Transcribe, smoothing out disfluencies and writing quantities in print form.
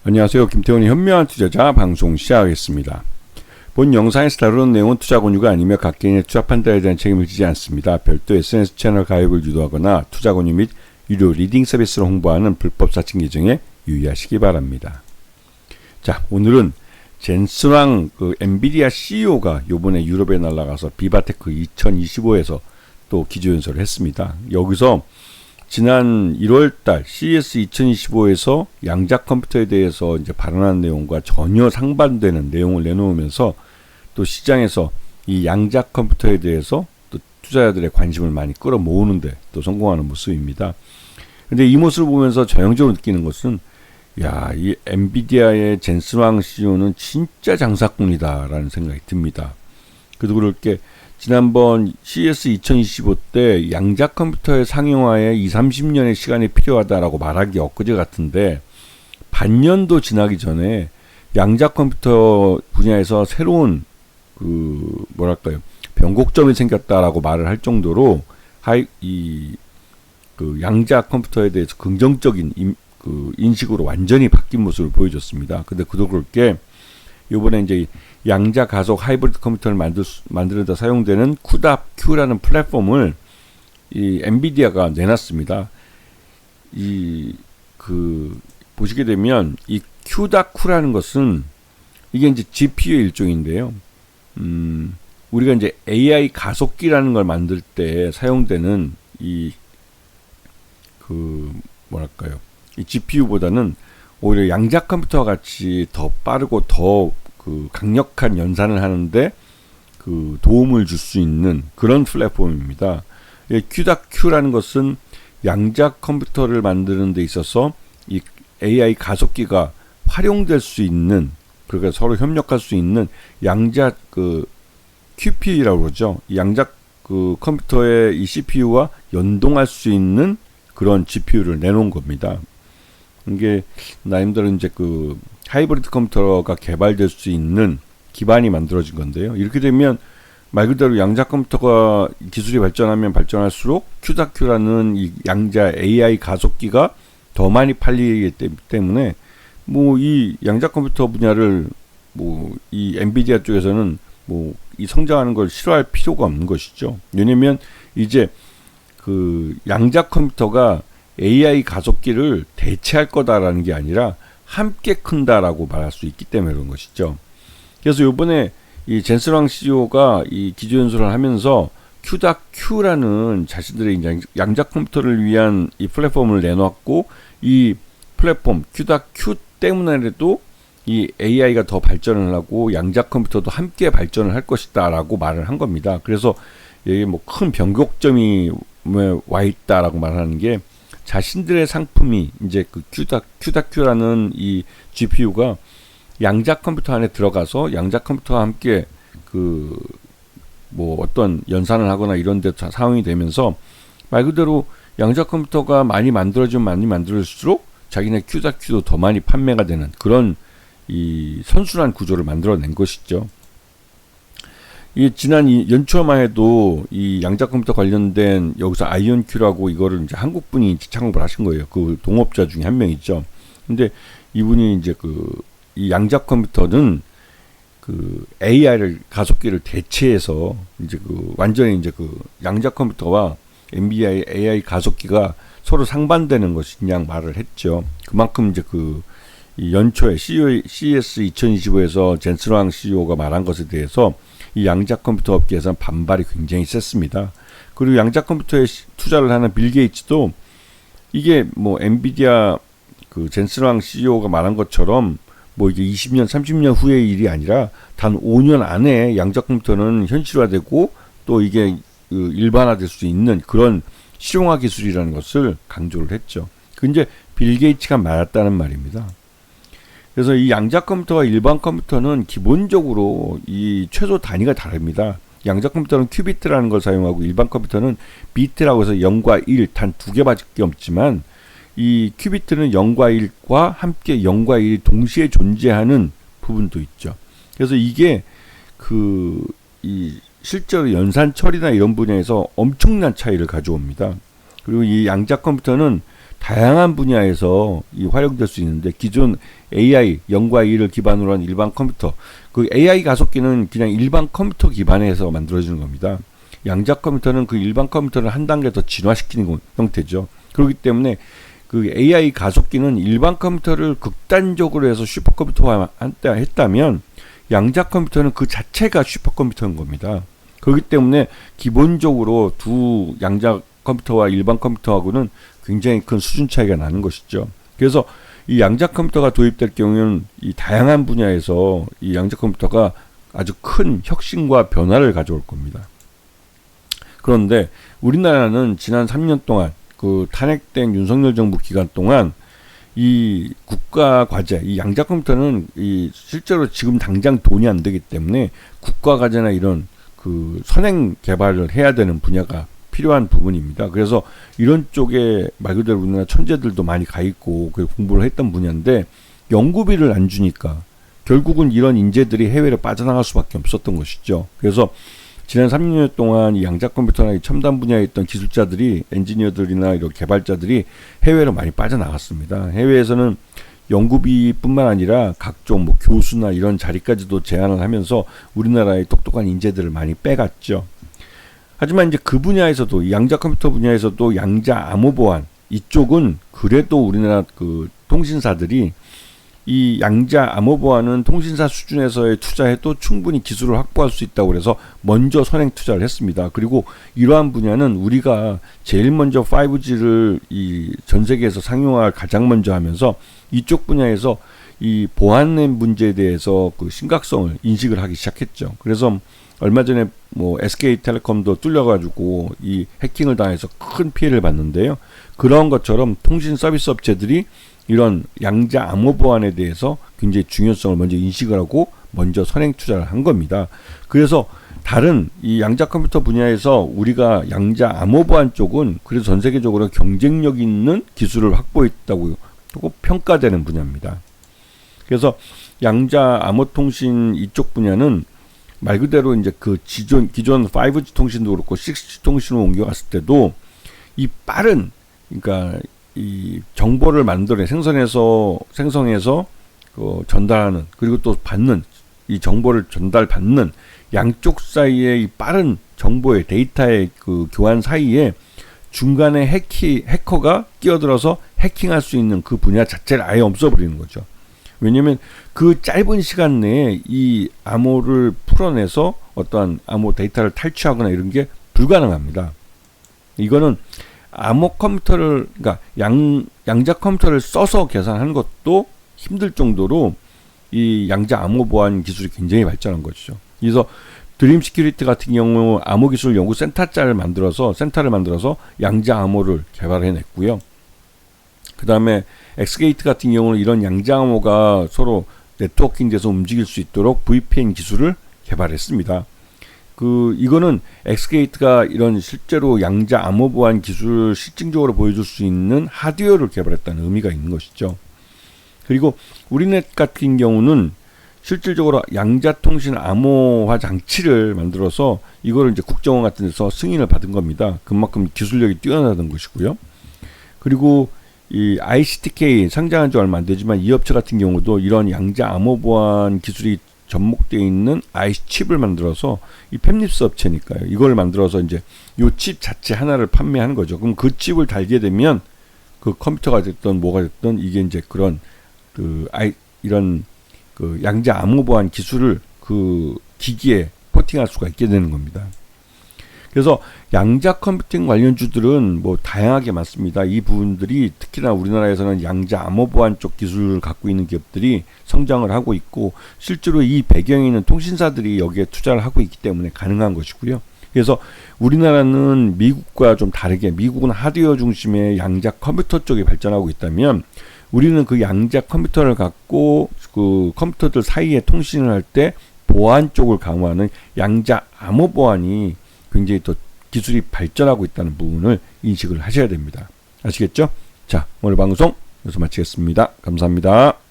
안녕하세요. 김태훈의 현명한 투자자 방송 시작하겠습니다. 본 영상에서 다루는 내용은 투자 권유가 아니며 각 개인의 투자 판단에 대한 책임을 지지 않습니다. 별도 SNS 채널 가입을 유도하거나 투자 권유 및 유료 리딩 서비스를 홍보하는 불법 사칭 계정에 유의하시기 바랍니다. 자, 오늘은 젠슨 왕 엔비디아 CEO가 요번에 유럽에 날아가서 비바테크 2025에서 또 기조연설을 했습니다. 여기서 지난 1월달 CES 2025에서 양자 컴퓨터에 대해서 이제 발언한 내용과 전혀 상반되는 내용을 내놓으면서 또 시장에서 이 양자 컴퓨터에 대해서 또 투자자들의 관심을 많이 끌어모으는데 또 성공하는 모습입니다. 근데 이 모습을 보면서 전형적으로 느끼는 것은 이 엔비디아의 젠슨 왕 CEO는 진짜 장사꾼이다라는 생각이 듭니다. 그래도 그렇게 지난번 CES 2025 때 양자 컴퓨터의 상용화에 20-30년의 시간이 필요하다라고 말하기 엊그제 같은데 반년도 지나기 전에 양자 컴퓨터 분야에서 새로운 변곡점이 생겼다라고 말을 할 정도로 양자 컴퓨터에 대해서 긍정적인 인식으로 완전히 바뀐 모습을 보여줬습니다. 근데 그도 그렇게 요번에 이제 양자 가속 하이브리드 컴퓨터를 만드는데 사용되는 CUDA-Q라는 플랫폼을 이 엔비디아가 내놨습니다. 보시게 되면 이 CUDA-Q라는 것은 이게 이제 GPU의 일종인데요. 우리가 이제 AI 가속기라는 걸 만들 때 사용되는 이 GPU보다는 오히려 양자 컴퓨터와 같이 더 빠르고 더 강력한 연산을 하는데 도움을 줄 수 있는 그런 플랫폼입니다. CUDA-Q라는 것은 양자 컴퓨터를 만드는 데 있어서 이 AI 가속기가 활용될 수 있는, 그러니까 서로 협력할 수 있는 양자 QPU라고 그러죠. 양자 컴퓨터의 이 CPU와 연동할 수 있는 그런 GPU를 내놓은 겁니다. 이게 나름대로 이제 하이브리드 컴퓨터가 개발될 수 있는 기반이 만들어진 건데요. 이렇게 되면 말 그대로 양자 컴퓨터가 기술이 발전하면 발전할수록 CUDA-Q라는 이 양자 AI 가속기가 더 많이 팔리기 때문에 이 양자 컴퓨터 분야를 이 엔비디아 쪽에서는 이 성장하는 걸 싫어할 필요가 없는 것이죠. 왜냐면 이제 양자 컴퓨터가 AI 가속기를 대체할 거다라는 게 아니라 함께 큰다라고 말할 수 있기 때문에 그런 것이죠. 그래서 요번에 이 젠슨 왕 CEO가 이 기조연설을 하면서 CUDA-Q라는 자신들의 이제 양자 컴퓨터를 위한 이 플랫폼을 내놓았고, 이 플랫폼 CUDA-Q 때문에라도 이 AI가 더 발전을 하고 양자 컴퓨터도 함께 발전을 할 것이다라고 말을 한 겁니다. 그래서 여기 큰 변곡점이 와 있다라고 말하는 게, 자신들의 상품이 이제 CUDA-Q라는 이 GPU가 양자 컴퓨터 안에 들어가서 양자 컴퓨터와 함께 어떤 연산을 하거나 이런 데 사용이 되면서 말 그대로 양자 컴퓨터가 많이 만들어질수록 자기네 CUDA-Q도 더 많이 판매가 되는 그런 이 선순환 구조를 만들어낸 것이죠. 지난 연초만 해도 이 양자 컴퓨터 관련된 여기서 아이온큐라고 이거를 이제 한국 분이 창업을 하신 거예요. 동업자 중에 한 명이죠. 근데 이분이 이제 이 양자 컴퓨터는 AI를 가속기를 대체해서 이제 완전히 이제 양자 컴퓨터와 엔비디아의 AI 가속기가 서로 상반되는 것이냐 말을 했죠. 그만큼 이제 이 연초에 CES 2025에서 젠슨 왕 CEO가 말한 것에 대해서 이 양자 컴퓨터 업계에서는 반발이 굉장히 셌습니다. 그리고 양자 컴퓨터에 투자를 하는 빌 게이츠도 이게 엔비디아 젠슨 왕 CEO가 말한 것처럼 이게 20년, 30년 후의 일이 아니라 단 5년 안에 양자 컴퓨터는 현실화되고 또 이게 일반화될 수 있는 그런 실용화 기술이라는 것을 강조를 했죠. 이제 빌 게이츠가 말했다는 말입니다. 그래서 이 양자 컴퓨터와 일반 컴퓨터는 기본적으로 이 최소 단위가 다릅니다. 양자 컴퓨터는 큐비트라는 걸 사용하고 일반 컴퓨터는 비트라고 해서 0과 1 단 두 개밖에 없지만, 이 큐비트는 0과 1과 함께 0과 1이 동시에 존재하는 부분도 있죠. 그래서 이게 실제로 연산 처리나 이런 분야에서 엄청난 차이를 가져옵니다. 그리고 이 양자 컴퓨터는 다양한 분야에서 이 활용될 수 있는데, 기존 AI, 0과 2를 기반으로 한 일반 컴퓨터, 그 AI 가속기는 그냥 일반 컴퓨터 기반에서 만들어지는 겁니다. 양자 컴퓨터는 그 일반 컴퓨터를 한 단계 더 진화시키는 형태죠. 그렇기 때문에 그 AI 가속기는 일반 컴퓨터를 극단적으로 해서 슈퍼컴퓨터화 했다면, 양자 컴퓨터는 그 자체가 슈퍼컴퓨터인 겁니다. 그렇기 때문에 기본적으로 두 양자 컴퓨터와 일반 컴퓨터하고는 굉장히 큰 수준 차이가 나는 것이죠. 그래서 이 양자 컴퓨터가 도입될 경우에는 이 다양한 분야에서 이 양자 컴퓨터가 아주 큰 혁신과 변화를 가져올 겁니다. 그런데 우리나라는 지난 3년 동안 그 탄핵된 윤석열 정부 기간 동안 이 국가 과제, 이 양자 컴퓨터는 이 실제로 지금 당장 돈이 안 되기 때문에 국가 과제나 이런 그 선행 개발을 해야 되는 분야가 필요한 부분입니다. 그래서 이런 쪽에 말 그대로 우리나라 천재들도 많이 가 있고 공부를 했던 분야인데, 연구비를 안 주니까 결국은 이런 인재들이 해외로 빠져나갈 수밖에 없었던 것이죠. 그래서 지난 3년 동안 이 양자 컴퓨터나 이 첨단 분야에 있던 기술자들이, 엔지니어들이나 이런 개발자들이 해외로 많이 빠져나갔습니다. 해외에서는 연구비뿐만 아니라 각종 뭐 교수나 이런 자리까지도 제한을 하면서 우리나라의 똑똑한 인재들을 많이 빼갔죠. 하지만 이제 그 분야에서도, 이 양자 컴퓨터 분야에서도 양자 암호 보안, 이쪽은 그래도 우리나라 그 통신사들이 이 양자 암호 보안은 통신사 수준에서의 투자해도 충분히 기술을 확보할 수 있다고 해서 먼저 선행 투자를 했습니다. 그리고 이러한 분야는 우리가 제일 먼저 5G를 이 전 세계에서 상용화를 가장 먼저 하면서 이쪽 분야에서 이 보안의 문제에 대해서 그 심각성을 인식을 하기 시작했죠. 그래서 얼마 전에 뭐 SK텔레콤도 뚫려가지고 이 해킹을 당해서 큰 피해를 봤는데요. 그런 것처럼 통신 서비스 업체들이 이런 양자 암호 보안에 대해서 굉장히 중요성을 먼저 인식을 하고 먼저 선행 투자를 한 겁니다. 그래서 다른 이 양자 컴퓨터 분야에서 우리가 양자 암호 보안 쪽은 그래서 전 세계적으로 경쟁력 있는 기술을 확보했다고 평가되는 분야입니다. 그래서 양자 암호 통신 이쪽 분야는 말 그대로 이제 그 기존 5G 통신도 그렇고 6G 통신으로 옮겨갔을 때도 이 빠른, 그러니까 이 정보를 생성해서 그 전달하는, 그리고 또 받는, 이 정보를 전달받는 양쪽 사이의 이 빠른 정보의 데이터의 그 교환 사이에 중간에 해커가 끼어들어서 해킹할 수 있는 그 분야 자체를 아예 없어버리는 거죠. 왜냐하면 그 짧은 시간 내에 이 암호를 풀어내서 어떠한 암호 데이터를 탈취하거나 이런 게 불가능합니다. 이거는 암호 컴퓨터를, 그러니까 양자 컴퓨터를 써서 계산하는 것도 힘들 정도로 이 양자 암호 보안 기술이 굉장히 발전한 것이죠. 그래서 드림 시큐리티 같은 경우 암호 기술 연구 센터를 만들어서 양자 암호를 개발해냈고요. 그 다음에 엑스게이트 같은 경우는 이런 양자 암호가 서로 네트워킹돼서 움직일 수 있도록 VPN 기술을 개발했습니다. 이거는 엑스게이트가 이런 실제로 양자 암호 보안 기술을 실증적으로 보여줄 수 있는 하드웨어를 개발했다는 의미가 있는 것이죠. 그리고 우리넷 같은 경우는 실질적으로 양자 통신 암호화 장치를 만들어서 이거를 이제 국정원 같은 데서 승인을 받은 겁니다. 그만큼 기술력이 뛰어나다는 것이고요. 그리고 이 ICTK 상장한 지 얼마 안 되지만 이 업체 같은 경우도 이런 양자 암호 보안 기술이 접목되어 있는 IC 칩을 만들어서, 이 팹립스 업체니까요. 이걸 만들어서 이제 이 칩 자체 하나를 판매하는 거죠. 그럼 그 칩을 달게 되면 그 컴퓨터가 됐든 뭐가 됐든 이게 이제 그런 이런 그 양자 암호 보안 기술을 그 기기에 포팅할 수가 있게 되는 겁니다. 그래서 양자 컴퓨팅 관련주들은 뭐 다양하게 많습니다. 이 부분들이 특히나 우리나라에서는 양자 암호 보안 쪽 기술을 갖고 있는 기업들이 성장을 하고 있고, 실제로 이 배경에 있는 통신사들이 여기에 투자를 하고 있기 때문에 가능한 것이고요. 그래서 우리나라는 미국과 좀 다르게, 미국은 하드웨어 중심의 양자 컴퓨터 쪽이 발전하고 있다면 우리는 그 양자 컴퓨터를 갖고 그 컴퓨터들 사이에 통신을 할 때 보안 쪽을 강화하는 양자 암호 보안이 굉장히 더 기술이 발전하고 있다는 부분을 인식을 하셔야 됩니다. 아시겠죠? 자, 오늘 방송 여기서 마치겠습니다. 감사합니다.